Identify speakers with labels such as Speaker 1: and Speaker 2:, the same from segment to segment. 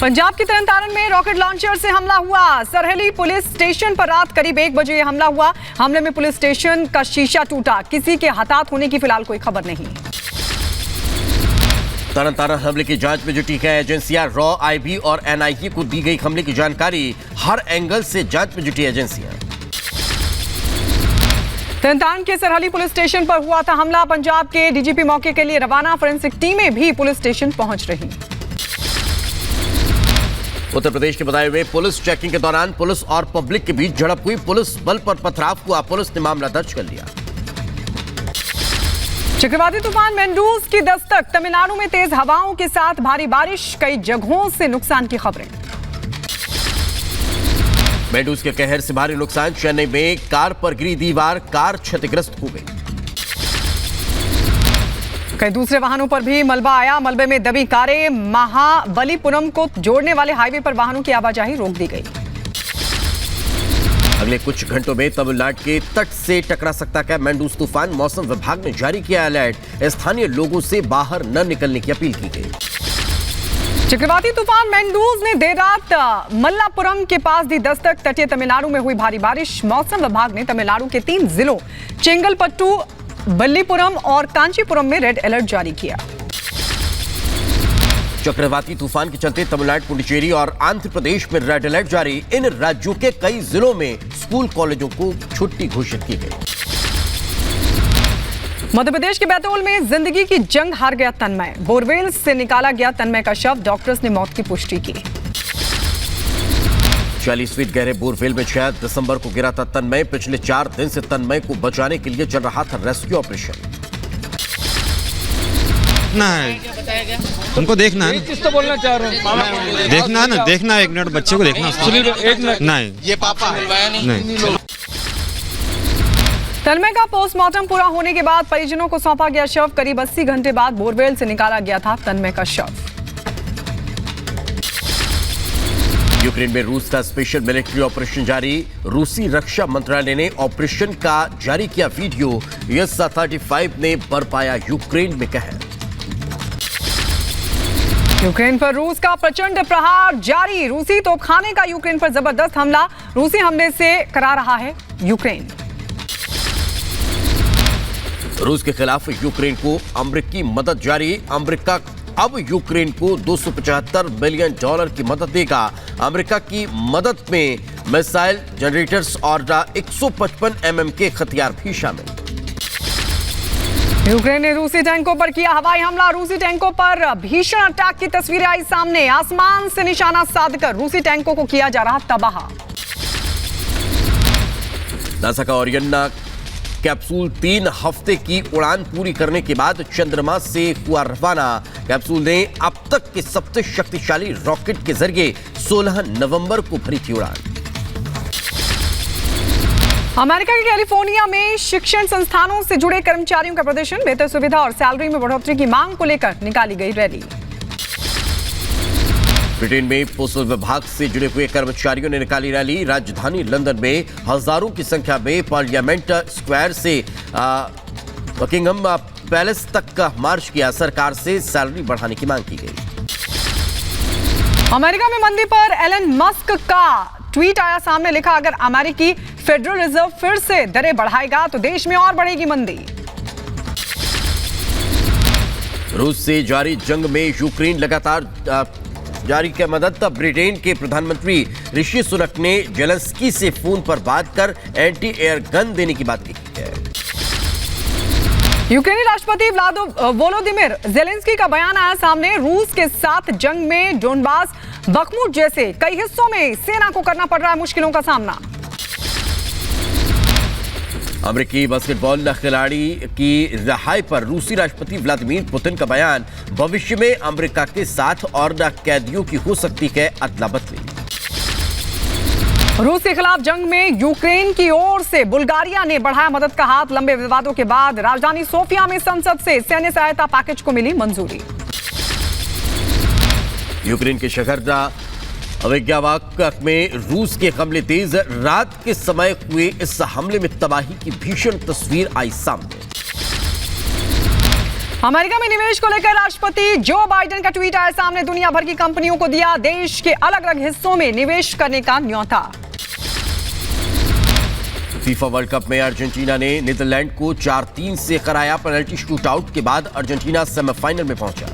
Speaker 1: पंजाब के तरनतारन में rocket launcher से हमला हुआ। सरहली पुलिस स्टेशन पर रात करीब 1 बजे हमला हुआ। हमले में पुलिस स्टेशन का शीशा टूटा। किसी के हताहत होने की फिलहाल कोई खबर नहीं।
Speaker 2: तरनतारन हमले की जांच में जुटी है एजेंसियां। रॉ, आईबी और एनआईए को दी गई हमले की जानकारी। हर एंगल से जांच में जुटी एजेंसियां।
Speaker 1: तरनतारन के सरहली पुलिस स्टेशन पर हुआ था हमला। पंजाब के डीजीपी मौके के लिए रवाना। फोरेंसिक टीमें भी पुलिस स्टेशन पहुंच रही।
Speaker 2: उत्तर प्रदेश के बताए हुए पुलिस चेकिंग के दौरान पुलिस और पब्लिक के बीच झड़प हुई। पुलिस बल पर पथराव हुआ। पुलिस ने मामला दर्ज कर लिया।
Speaker 1: चक्रवाती तूफान मेंडूज की दस्तक। तमिलनाडु में तेज हवाओं के साथ भारी बारिश। कई जगहों से नुकसान की खबरें।
Speaker 2: मेंडूज के कहर से भारी नुकसान। चेन्नई में कार पर गिरी दीवार, कार क्षतिग्रस्त हो गई।
Speaker 1: कई दूसरे वाहनों पर भी मलबा आया। मलबे में दबी कारें। महाबलीपुरम को जोड़ने वाले हाईवे पर वाहनों की आवाजाही रोक दी गई।
Speaker 2: अगले कुछ घंटों में तमिलनाडु के तट से टकरा सकता है मेंडूज तूफान। मौसम विभाग ने जारी किया अलर्ट। स्थानीय लोगों से बाहर न निकलने की अपील की गई।
Speaker 1: चक्रवाती तूफान मेंडूज ने देर रात मल्लापुरम के पास दी दस्तक। तटीय तमिलनाडु में हुई भारी बारिश। मौसम विभाग ने तमिलनाडु के 3 जिलों चेंगलपट्टू, बल्लीपुरम और कांचीपुरम में रेड अलर्ट जारी किया।
Speaker 2: चक्रवाती तूफान के चलते तमिलनाडु, पुडुचेरी और आंध्र प्रदेश में रेड अलर्ट जारी। इन राज्यों के कई जिलों में स्कूल कॉलेजों को छुट्टी घोषित की गई।
Speaker 1: मध्य प्रदेश के बैतूल में जिंदगी की जंग हार गया तन्मय। बोरवेल से निकाला गया तन्मय का शव। डॉक्टर्स ने मौत की पुष्टि की।
Speaker 2: 40 फीट गहरे बोरवेल में 6 दिसंबर को गिरा था तन्मय। पिछले 4 दिन से तन्मय को बचाने के लिए चल रहा था रेस्क्यू ऑपरेशन।
Speaker 3: उनको देखना है।
Speaker 4: किस तो बोलना चाह रहे हो?
Speaker 3: देखना है ना, देखना 1 मिनट बच्चे को देखना।
Speaker 4: 1 मिनट
Speaker 3: नहीं,
Speaker 4: ये पापा नहीं।
Speaker 1: तन्मय का पोस्टमार्टम पूरा होने के बाद परिजनों को सौंपा गया शव। करीब 80 घंटे बाद बोरवेल से निकाला गया था तन्मय का शव।
Speaker 2: यूक्रेन में रूस का स्पेशल मिलिट्री ऑपरेशन जारी। रूसी रक्षा मंत्रालय ने ऑपरेशन का जारी किया वीडियो। S-35 ने बरपाया यूक्रेन में कहर।
Speaker 1: यूक्रेन पर रूस का प्रचंड प्रहार जारी। रूसी तोपखाने का यूक्रेन पर जबरदस्त हमला। रूसी हमले से करा रहा है यूक्रेन।
Speaker 2: रूस के खिलाफ यूक्रेन को अमेरिकी मदद जारी। अमेरिका अब यूक्रेन को $275 बिलियन की मदद देगा। अमेरिका की मदद में मिसाइल, जनरेटर्स और 155 mm के हथियार भी शामिल।
Speaker 1: यूक्रेन ने रूसी टैंकों पर किया हवाई हमला। रूसी टैंकों पर भीषण अटैक की तस्वीरें आई सामने। आसमान से निशाना साधकर रूसी टैंकों को किया जा रहा तबाह।
Speaker 2: नासा का ओरियन कैप्सूल 3 हफ्ते की उड़ान पूरी करने के बाद चंद्रमा से हुआ रवाना। कैप्सूल ने अब तक के सबसे शक्तिशाली रॉकेट के जरिए 16 नवंबर को भरी थी उड़ान।
Speaker 1: अमेरिका के कैलिफोर्निया में शिक्षण संस्थानों से जुड़े कर्मचारियों का प्रदर्शन। बेहतर सुविधा और सैलरी में बढ़ोतरी की मांग को लेकर निकाली गई रैली।
Speaker 2: ब्रिटेन में पोस्टल विभाग से जुड़े हुए कर्मचारियों ने निकाली रैली। राजधानी लंदन में हजारों की संख्या में पार्लियामेंट स्क्वायर से बकिंगम पैलेस तक का मार्च किया। सरकार से सैलरी बढ़ाने की मांग की गई।
Speaker 1: अमेरिका में मंदी पर एलन मस्क का ट्वीट आया सामने। लिखा, अगर अमेरिकी फेडरल रिजर्व फिर से दरें बढ़ाएगा तो देश में और बढ़ेगी मंदी।
Speaker 2: रूस से जारी जंग में यूक्रेन लगातार जारी की मदद। ब्रिटेन के प्रधानमंत्री ऋषि सुनक ने जेलेंस्की से फोन पर बात कर एंटी एयर गन देने की बात की है।
Speaker 1: यूक्रेनी राष्ट्रपति वोलोदिमिर जेलेंस्की का बयान आया सामने। रूस के साथ जंग में डोनबास, बखमुट जैसे कई हिस्सों में सेना को करना पड़ रहा है मुश्किलों का सामना।
Speaker 2: अमेरिकी बास्केटबॉल खिलाड़ी की रिहाई पर रूसी राष्ट्रपति व्लादिमीर पुतिन का बयान। भविष्य में अमेरिका के साथ और कैदियों की हो सकती है अदला बदली।
Speaker 1: रूस के खिलाफ जंग में यूक्रेन की ओर से बुल्गारिया ने बढ़ाया मदद का हाथ। लंबे विवादों के बाद राजधानी सोफिया में संसद से सैन्य सहायता पैकेज को मिली मंजूरी।
Speaker 2: यूक्रेन के शहर अवेग्यावाक में रूस के हमले तेज। रात के समय हुए इस हमले में तबाही की भीषण तस्वीर आई सामने।
Speaker 1: अमेरिका में निवेश को लेकर राष्ट्रपति जो बाइडेन का ट्वीट आया सामने। दुनिया भर की कंपनियों को दिया देश के अलग अलग हिस्सों में निवेश करने का न्योता।
Speaker 2: फीफा वर्ल्ड कप में अर्जेंटीना ने नीदरलैंड को 4-3 से कराया। पेनल्टी शूटआउट के बाद अर्जेंटीना सेमीफाइनल में पहुंचा।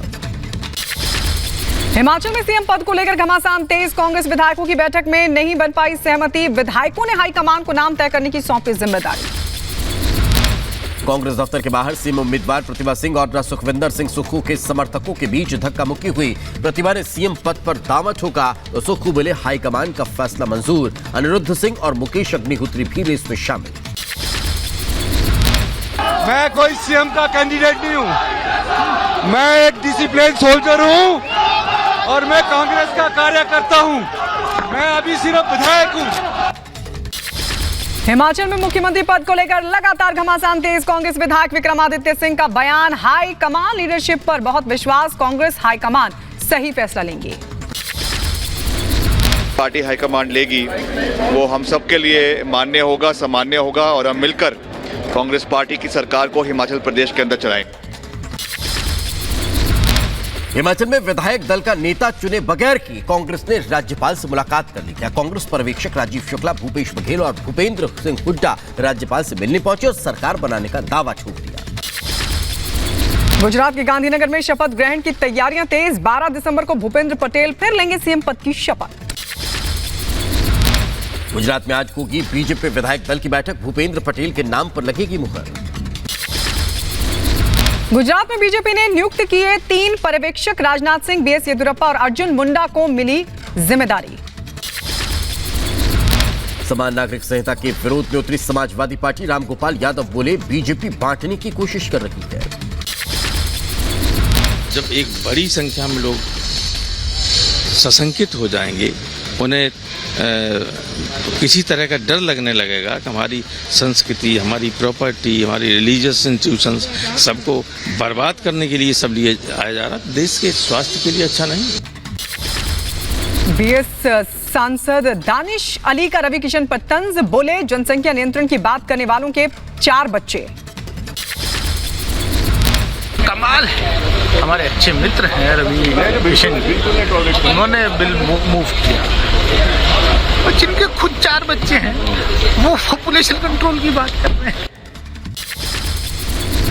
Speaker 1: हिमाचल में सीएम पद को लेकर घमासान तेज। कांग्रेस विधायकों की बैठक में नहीं बन पाई सहमति। विधायकों ने हाईकमान को नाम तय करने की सौंपी जिम्मेदारी।
Speaker 2: कांग्रेस दफ्तर के बाहर सीएम उम्मीदवार प्रतिभा सिंह और सुखविंदर सिंह सुक्खू के समर्थकों के बीच धक्का मुक्की हुई। प्रतिभा ने सीएम पद पर दावा ठोका तो सुक्खू बोले हाईकमान का फैसला मंजूर। अनिरुद्ध सिंह और मुकेश अग्निहोत्री भी रेस में शामिल।
Speaker 4: मैं कोई सीएम का कैंडिडेट नहीं हूं, मैं एक डिसिप्लिन सोल्जर हूं और मैं कांग्रेस का कार्यकर्ता हूं। मैं अभी सिर्फ विधायक हूं।
Speaker 1: हिमाचल में मुख्यमंत्री पद को लेकर लगातार घमासान तेज। कांग्रेस विधायक विक्रमादित्य सिंह का बयान। हाई कमान लीडरशिप पर बहुत विश्वास। कांग्रेस हाईकमान सही फैसला लेंगी।
Speaker 5: पार्टी हाईकमान लेगी वो हम सब के लिए मान्य होगा, सामान्य होगा और हम मिलकर कांग्रेस पार्टी की सरकार को हिमाचल प्रदेश के अंदर चलाएंगे।
Speaker 2: हिमाचल में विधायक दल का नेता चुने बगैर की कांग्रेस ने राज्यपाल से मुलाकात कर ली। क्या कांग्रेस पर्यवेक्षक राजीव शुक्ला, भूपेश बघेल और भूपेंद्र सिंह हुड्डा राज्यपाल से मिलने पहुंचे और सरकार बनाने का दावा ठोक दिया।
Speaker 1: गुजरात के गांधीनगर में शपथ ग्रहण की तैयारियां तेज। 12 दिसंबर को भूपेंद्र पटेल फिर लेंगे सीएम पद की शपथ।
Speaker 2: गुजरात में आज होगी बीजेपी विधायक दल की बैठक। भूपेंद्र पटेल के नाम पर लगेगी मुहर।
Speaker 1: गुजरात में बीजेपी ने नियुक्त किए 3 पर्यवेक्षक। राजनाथ सिंह, बीएस येदियुरप्पा और अर्जुन मुंडा को मिली जिम्मेदारी।
Speaker 2: समान नागरिक संहिता के विरोध में उतरी समाजवादी पार्टी। रामगोपाल यादव बोले बीजेपी बांटने की कोशिश कर रही है।
Speaker 6: जब एक बड़ी संख्या में लोग सशंकित हो जाएंगे, उन्हें किसी तरह का डर लगने लगेगा कि हमारी संस्कृति, हमारी प्रॉपर्टी, हमारी रिलीजियस इंस्टीट्यूशंस सबको बर्बाद करने के लिए सब लिए आया जा रहा है, देश के स्वास्थ्य के लिए अच्छा नहीं।
Speaker 1: बीएस सांसद दानिश अली का रवि किशन पर तंज। बोले जनसंख्या नियंत्रण की बात करने वालों के 4 बच्चे।
Speaker 7: कमाल है, हमारे अच्छे मित्र हैं रवि किशन जी, उन्होंने बिल मूव किया और जिनके खुद 4 बच्चे हैं वो पॉपुलेशन कंट्रोल की बात कर रहे हैं।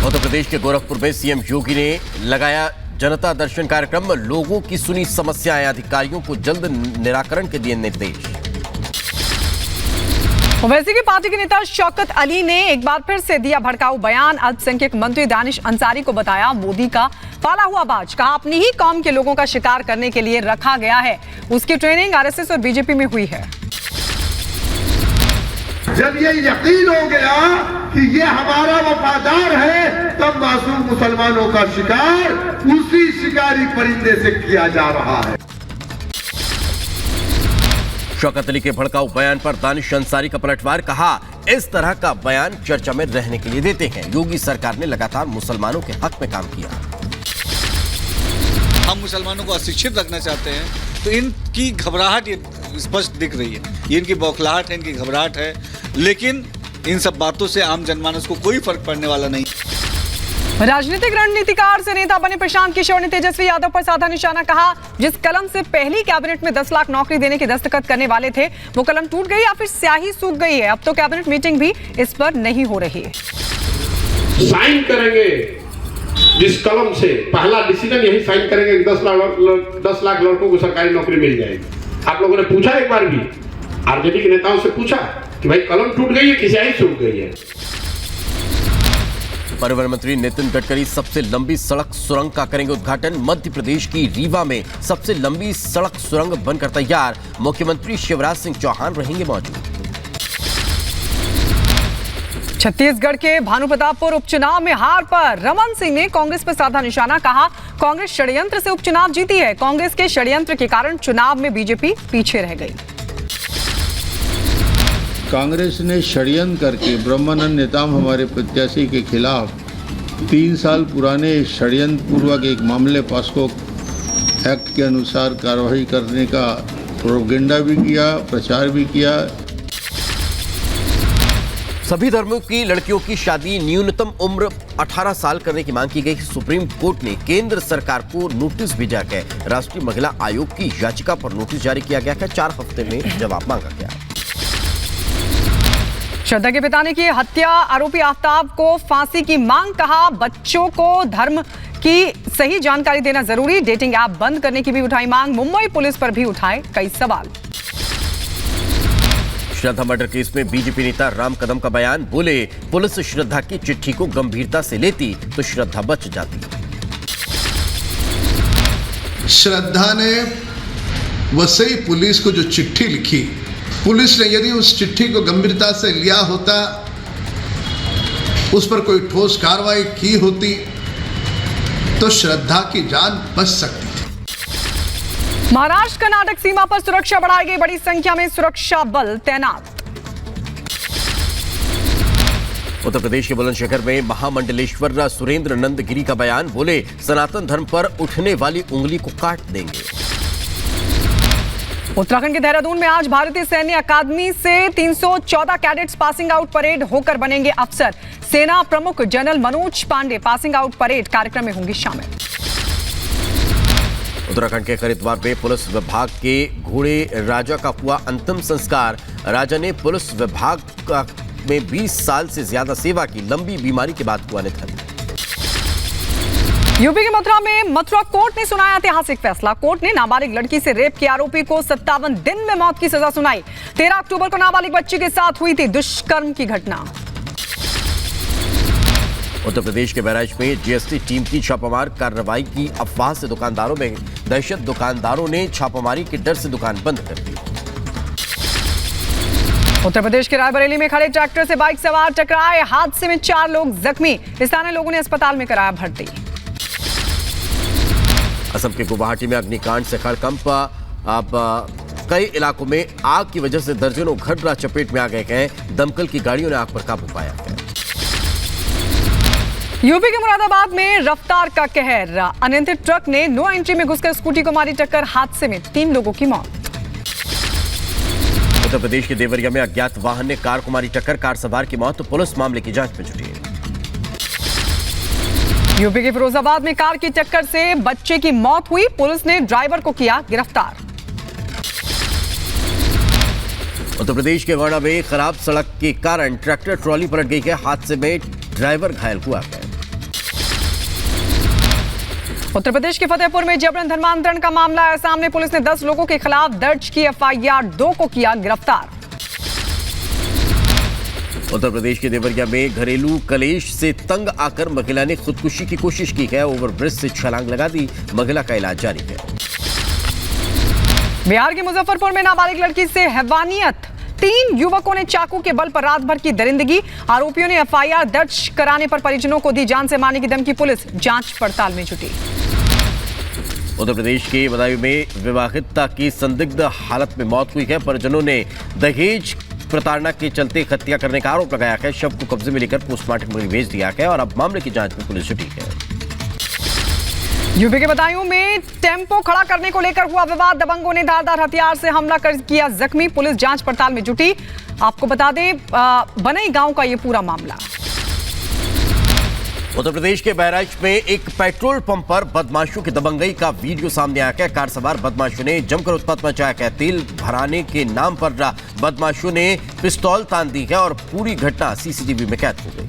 Speaker 2: उत्तर प्रदेश के गोरखपुर में सीएम योगी ने लगाया जनता दर्शन कार्यक्रम। लोगों की सुनी समस्याएं, अधिकारियों को जल्द निराकरण के दिए निर्देश।
Speaker 1: ओवैसी की पार्टी के नेता शौकत अली ने एक बार फिर से दिया भड़काऊ बयान। अल्पसंख्यक मंत्री दानिश अंसारी को बताया मोदी का पाला हुआ बाज। कहा अपनी ही कौम के लोगों का शिकार करने के लिए रखा गया है। उसकी ट्रेनिंग आरएसएस और बीजेपी में हुई है।
Speaker 8: जब ये यकीन हो गया कि ये हमारा वफादार है, तब मासूम मुसलमानों का शिकार उसी शिकारी परिंदे से किया जा रहा है।
Speaker 2: शौकत अली के भड़काऊ बयान पर दानिश अंसारी का पलटवार। कहा इस तरह का बयान चर्चा में रहने के लिए देते हैं। योगी सरकार ने लगातार मुसलमानों के हक में काम किया।
Speaker 9: हम मुसलमानों को अशिक्षित रखना चाहते हैं, तो इनकी घबराहट ये स्पष्ट दिख रही है। ये इनकी बौखलाहट है, इनकी घबराहट है, लेकिन इन सब बातों से आम जनमानस को कोई फर्क पड़ने वाला नहीं।
Speaker 1: राजनीतिक रणनीतिकार से नेता बने प्रशांत किशोर ने तेजस्वी यादव पर साधा निशाना। कहा जिस कलम से पहली कैबिनेट में 10 लाख नौकरी देने के दस्तखत करने वाले थे, वो कलम टूट गई या फिर स्याही सूख गई है। अब तो कैबिनेट मीटिंग भी इस पर नहीं हो रही है।
Speaker 10: साइन करेंगे जिस कलम से पहला डिसीजन यही साइन करेंगे कि 10 लाख लड़कों को सरकारी नौकरी मिल जाएगी। आप लोगों ने पूछा एक बार भी आरजेडी के नेताओं से पूछा कि भाई कलम टूट गई है कि स्याही सूख गई है।
Speaker 2: परिवहन मंत्री नितिन गडकरी सबसे लंबी सड़क सुरंग का करेंगे उद्घाटन। मध्य प्रदेश की रीवा में सबसे लंबी सड़क सुरंग बनकर तैयार। मुख्यमंत्री शिवराज सिंह चौहान रहेंगे मौजूद।
Speaker 1: छत्तीसगढ़ के भानुप्रतापपुर उपचुनाव में हार पर रमन सिंह ने कांग्रेस पर साधा निशाना। कहा कांग्रेस षड्यंत्र से उपचुनाव जीती है। कांग्रेस के षड्यंत्र के कारण चुनाव में बीजेपी पीछे रह गई।
Speaker 11: कांग्रेस ने षड्यंत्र करके ब्रह्मानंद नेताम हमारे प्रत्याशी के खिलाफ 3 साल पुराने षड्यंत्र पूर्वक एक मामले पॉस्को एक्ट के अनुसार कार्रवाई करने का प्रोपेगेंडा भी किया, प्रचार भी किया।
Speaker 2: सभी धर्मों की लड़कियों की शादी न्यूनतम उम्र 18 साल करने की मांग की गई। सुप्रीम कोर्ट ने केंद्र सरकार को नोटिस भेजा है। राष्ट्रीय महिला आयोग की याचिका पर नोटिस जारी किया गया है। 4 हफ्ते में जवाब मांगा गया।
Speaker 1: श्रद्धा के पिता ने की हत्या, आरोपी आफ्ताब को फांसी की मांग। कहा बच्चों को धर्म की सही जानकारी देना जरूरी। डेटिंग ऐप बंद करने की भी उठाई मांग। मुंबई पुलिस पर भी उठाए कई सवाल।
Speaker 2: श्रद्धा मर्डर केस में बीजेपी नेता राम कदम का बयान। बोले पुलिस श्रद्धा की चिट्ठी को गंभीरता से लेती तो श्रद्धा बच जाती।
Speaker 12: श्रद्धा ने वसई पुलिस को जो चिट्ठी लिखी, पुलिस ने यदि उस चिट्ठी को गंभीरता से लिया होता, उस पर कोई ठोस कार्रवाई की होती तो श्रद्धा की जान बच सकती थी।
Speaker 1: महाराष्ट्र कर्नाटक सीमा पर सुरक्षा बढ़ाई गई। बड़ी संख्या में सुरक्षा बल तैनात।
Speaker 2: उत्तर प्रदेश के बुलंदशहर में महामंडलेश्वर सुरेंद्र नंद गिरी का बयान। बोले सनातन धर्म पर उठने वाली उंगली को काट देंगे।
Speaker 1: उत्तराखंड के देहरादून में आज भारतीय सैन्य अकादमी से 314 कैडेट्स पासिंग आउट परेड होकर बनेंगे अफसर। सेना प्रमुख general Manoj Pande passing out parade कार्यक्रम में होंगी शामिल।
Speaker 2: उत्तराखंड के हरिद्वार में पुलिस विभाग के घोड़े राजा का हुआ अंतिम संस्कार। राजा ने पुलिस विभाग में 20 साल से ज्यादा सेवा की। लंबी बीमारी के बाद हुआ निधन।
Speaker 1: यूपी के मथुरा में मथुरा कोर्ट ने सुनाया ऐतिहासिक फैसला। कोर्ट ने नाबालिग लड़की से रेप के आरोपी को 57 दिन में मौत की सजा सुनाई। 13 अक्टूबर को नाबालिग बच्ची के साथ हुई थी दुष्कर्म की घटना।
Speaker 2: उत्तर प्रदेश के बहराइच में जीएसटी टीम की छापामार कार्रवाई की अफवाह से दुकानदारों में दहशत। दुकानदारों ने छापामारी के डर से दुकान बंद कर दी।
Speaker 1: उत्तर प्रदेश के रायबरेली में खड़े ट्रैक्टर से बाइक सवार टकराए। हादसे में 4 लोग जख्मी। स्थानीय लोगों ने अस्पताल में कराया भर्ती।
Speaker 2: असम के गुवाहाटी में अग्निकांड से हड़कंप। अब कई इलाकों में आग की वजह से दर्जनों घर चपेट में आ गए हैं। दमकल की गाड़ियों ने आग पर काबू पाया है।
Speaker 1: यूपी के मुरादाबाद में रफ्तार का कहर। अनियंत्रित ट्रक ने नो एंट्री में घुसकर स्कूटी को मारी टक्कर। हादसे में 3 लोगों की मौत।
Speaker 2: उत्तर प्रदेश के देवरिया में अज्ञात वाहन ने कार को मारी टक्कर। कार सवार की मौत। पुलिस मामले की जांच में जुटी है।
Speaker 1: यूपी के फिरोजाबाद में कार की टक्कर से बच्चे की मौत हुई। पुलिस ने ड्राइवर को किया गिरफ्तार।
Speaker 2: उत्तर प्रदेश के गोंडा में खराब सड़क के कारण ट्रैक्टर ट्रॉली पलट गई है। हादसे में ड्राइवर घायल हुआ है।
Speaker 1: उत्तर प्रदेश के फतेहपुर में जबरन धर्मांतरण का मामला है सामने। पुलिस ने 10 लोगों के खिलाफ दर्ज की एफआईआर। 2 को किया गिरफ्तार।
Speaker 2: उत्तर प्रदेश के देवरिया में घरेलू कलेश से तंग आकर महिला ने खुदकुशी की कोशिश की है। ओवरब्रिज से छलांग लगा दी। महिला का इलाज जारी है।
Speaker 1: बिहार के मुजफ्फरपुर में नाबालिग लड़की से हैवानियत। 3 युवकों ने चाकू के बल पर रात भर की दरिंदगी। आरोपियों ने एफआईआर दर्ज कराने पर परिजनों को दी जान से मारने की धमकी। पुलिस जांच पड़ताल में जुटी।
Speaker 2: उत्तर प्रदेश के बदायूं में विवाहिता की संदिग्ध हालत में मौत हुई है। परिजनों ने दहेज प्रताड़ना के चलते हत्या करने का आरोप लगाया है। शव को कब्जे में लेकर पोस्टमार्टम के लिए भेज दिया है और अब मामले की जांच में पुलिस जुटी है।
Speaker 1: यूपी के बदायूं में टेम्पो खड़ा करने को लेकर हुआ विवाद। दबंगों ने धारदार हथियार से हमला कर किया जख्मी। पुलिस जांच पड़ताल में जुटी। आपको बता दें बनई गांव का ये पूरा मामला।
Speaker 2: उत्तर प्रदेश के बहराइच में एक पेट्रोल पंप पर बदमाशों की दबंगई का वीडियो सामने आया है। कार सवार बदमाशों ने जमकर उत्पात मचाया है। तेल भराने के नाम पर बदमाशों ने पिस्तौल तान दी है और पूरी घटना सीसीटीवी में कैद हो गई।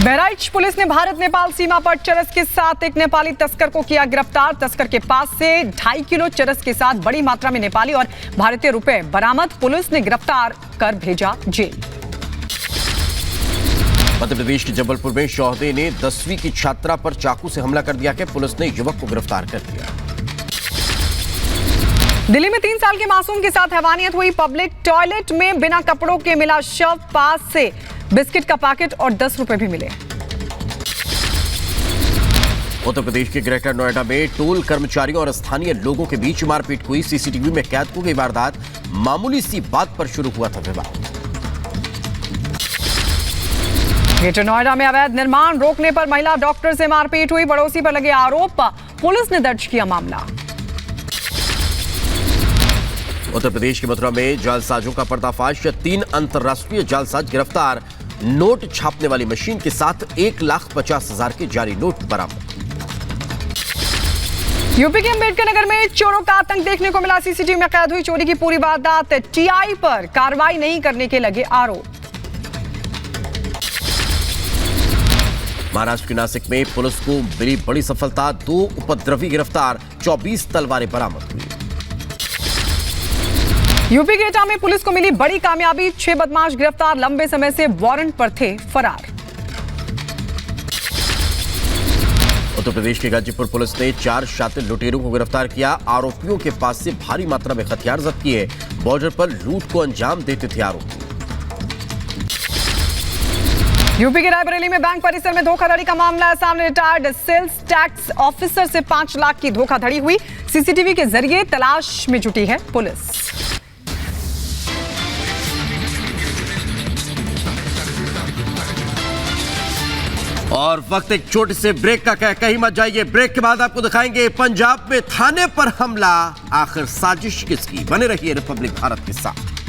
Speaker 1: बहराइच पुलिस ने भारत नेपाल सीमा पर चरस के साथ एक नेपाली तस्कर को किया गिरफ्तार। तस्कर के पास से 2.5 किलो चरस के साथ बड़ी मात्रा में नेपाली और भारतीय रुपए बरामद। पुलिस ने गिरफ्तार कर भेजा जेल।
Speaker 2: मध्य प्रदेश के जबलपुर में शौहदे ने 10वीं की छात्रा पर चाकू से हमला कर दिया है। पुलिस ने युवक को गिरफ्तार कर लिया।
Speaker 1: दिल्ली में 3 साल के मासूम के साथ हैवानियत हुई। पब्लिक टॉयलेट में बिना कपड़ों के मिला शव। पास से बिस्किट का पैकेट और 10 रुपए भी मिले।
Speaker 2: उत्तर प्रदेश के ग्रेटर नोएडा में टोल कर्मचारियों और स्थानीय लोगों के बीच मारपीट हुई। सीसीटीवी में कैद हो गई वारदात। मामूली सी बात पर शुरू हुआ था विवाद। ग्रेटर नोएडा में अवैध निर्माण रोकने पर महिला डॉक्टर से मारपीट हुई। पड़ोसी पर लगे आरोप। पुलिस ने दर्ज किया मामला। उत्तर प्रदेश के मथुरा में जालसाजों का पर्दाफाश, 3 अंतर्राष्ट्रीय जालसाज गिरफ्तार। नोट छापने वाली मशीन के साथ 1,50,000 के जाली नोट बरामद।
Speaker 1: यूपी के अंबेडकर नगर में चोरों का आतंक देखने को मिला। सीसीटीवी में कैद हुई चोरी की पूरी वारदात। टीआई पर कार्रवाई नहीं करने के लगे आरोप।
Speaker 2: महाराष्ट्र के नासिक में पुलिस को मिली बड़ी सफलता, 2 उपद्रवी गिरफ्तार, 24 तलवारें बरामद हुई।
Speaker 1: यूपी के एटा में पुलिस को मिली बड़ी कामयाबी, 6 बदमाश गिरफ्तार, लंबे समय से वारंट पर थे फरार।
Speaker 2: उत्तर प्रदेश के गाजीपुर पुलिस ने 4 शातिर लुटेरों को गिरफ्तार किया। आरोपियों के पास से भारी मात्रा में हथियार जब्त किए। बॉर्डर पर लूट को अंजाम देते थे आरोपी।
Speaker 1: यूपी के रायबरेली में बैंक परिसर में धोखाधड़ी का मामला है सामने। रिटायर्ड सेल्स टैक्स ऑफिसर से 5 लाख की धोखाधड़ी हुई। सीसीटीवी के जरिए तलाश में जुटी है पुलिस।
Speaker 2: और वक्त एक छोटे से ब्रेक का, कहीं मत जाइए। ब्रेक के बाद आपको दिखाएंगे पंजाब में थाने पर हमला, आखिर साजिश किसकी। बने रहिए रिपब्लिक भारत के साथ।